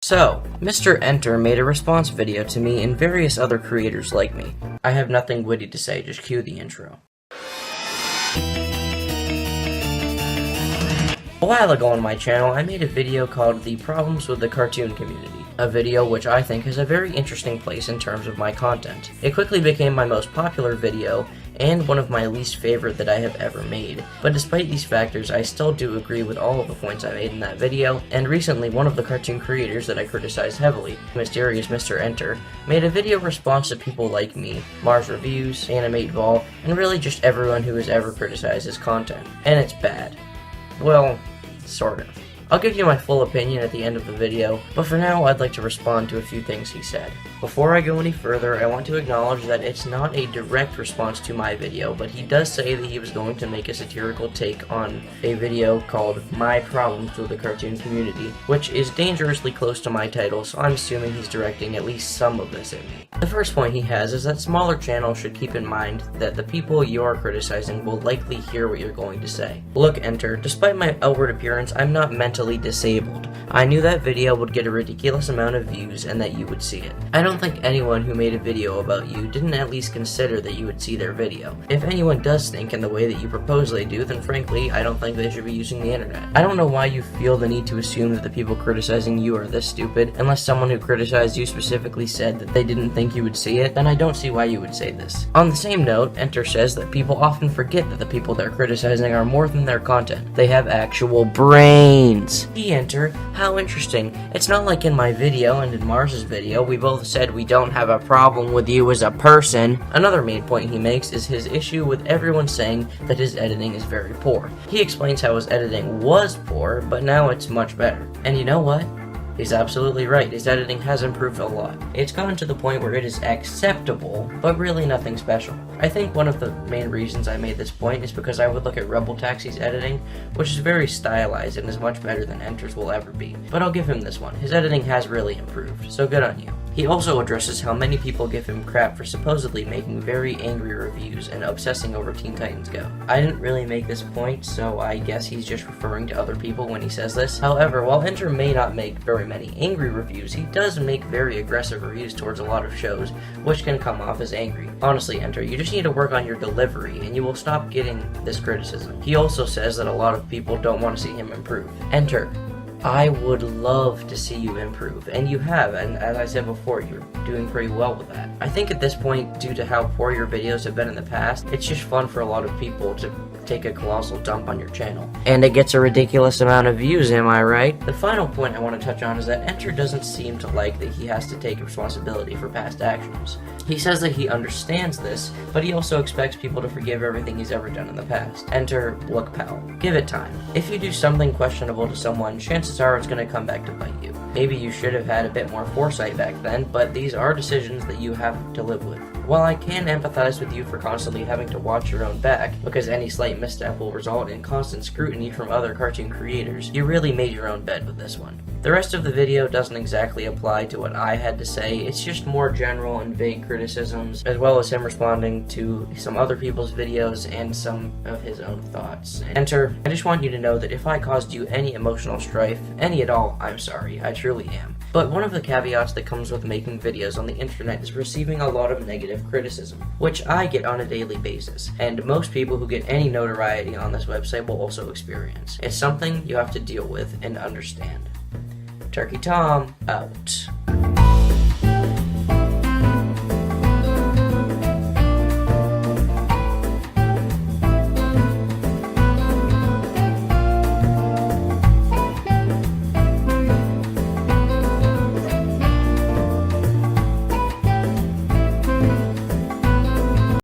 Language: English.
So, Mr.Enter made a response video to me and various other creators like me. I have nothing witty to say, just cue the intro. A while ago on my channel, I made a video called The Problems with the Cartoon Community, a video which I think has a very interesting place in terms of my content. It quickly became my most popular video, and one of my least favorite that I have ever made. But despite these factors, I still do agree with all of the points I made in that video, and recently one of the cartoon creators that I criticized heavily, Mysterious Mr.Enter, made a video response to people like me, Mars Reviews, AnimateVol, and really just everyone who has ever criticized his content. And it's bad. Well, sort of. I'll give you my full opinion at the end of the video, but for now I'd like to respond to a few things he said. Before I go any further, I want to acknowledge that it's not a direct response to my video, but he does say that he was going to make a satirical take on a video called My Problems with the Cartoon Community, which is dangerously close to my title, so I'm assuming he's directing at least some of this at me. The first point he has is that smaller channels should keep in mind that the people you're criticizing will likely hear what you're going to say. Look, Enter, despite my outward appearance, I'm not mentally disabled. I knew that video would get a ridiculous amount of views and that you would see it. I don't think anyone who made a video about you didn't at least consider that you would see their video. If anyone does think in the way that you propose they do, then frankly, I don't think they should be using the internet. I don't know why you feel the need to assume that the people criticizing you are this stupid, unless someone who criticized you specifically said that they didn't think you would see it, then I don't see why you would say this. On the same note, Enter says that people often forget that the people they're criticizing are more than their content. They have actual brains. Enter, how interesting. It's not like in my video and in Mars's video, we both said we don't have a problem with you as a person. Another main point he makes is his issue with everyone saying that his editing is very poor. He explains how his editing was poor, but now it's much better. And you know what? He's absolutely right, his editing has improved a lot. It's gotten to the point where it is acceptable, but really nothing special. I think one of the main reasons I made this point is because I would look at Rebel Taxi's editing, which is very stylized and is much better than Enter's will ever be. But I'll give him this one, his editing has really improved, so good on you. He also addresses how many people give him crap for supposedly making very angry reviews and obsessing over Teen Titans Go. I didn't really make this point, so I guess he's just referring to other people when he says this. However, while Enter may not make very many angry reviews, he does make very aggressive reviews towards a lot of shows, which can come off as angry. Honestly, Enter, you just need to work on your delivery, and you will stop getting this criticism. He also says that a lot of people don't want to see him improve. Enter, I would love to see you improve, and you have, and as I said before, you're doing pretty well with that. I think at this point, due to how poor your videos have been in the past, it's just fun for a lot of people to take a colossal dump on your channel. And it gets a ridiculous amount of views, am I right? The final point I want to touch on is that Enter doesn't seem to like that he has to take responsibility for past actions. He says that he understands this, but he also expects people to forgive everything he's ever done in the past. Enter, look pal, give it time. If you do something questionable to someone, chances are it's going to come back to bite you. Maybe you should have had a bit more foresight back then, but these are decisions that you have to live with. While I can empathize with you for constantly having to watch your own back, because any slight misstep will result in constant scrutiny from other cartoon creators, you really made your own bed with this one. The rest of the video doesn't exactly apply to what I had to say, it's just more general and vague criticisms, as well as him responding to some other people's videos and some of his own thoughts. Enter, I just want you to know that if I caused you any emotional strife, any at all, I'm sorry, I truly am. But one of the caveats that comes with making videos on the internet is receiving a lot of negative criticism, which I get on a daily basis, and most people who get any notoriety on this website will also experience. It's something you have to deal with and understand. Turkey Tom, out.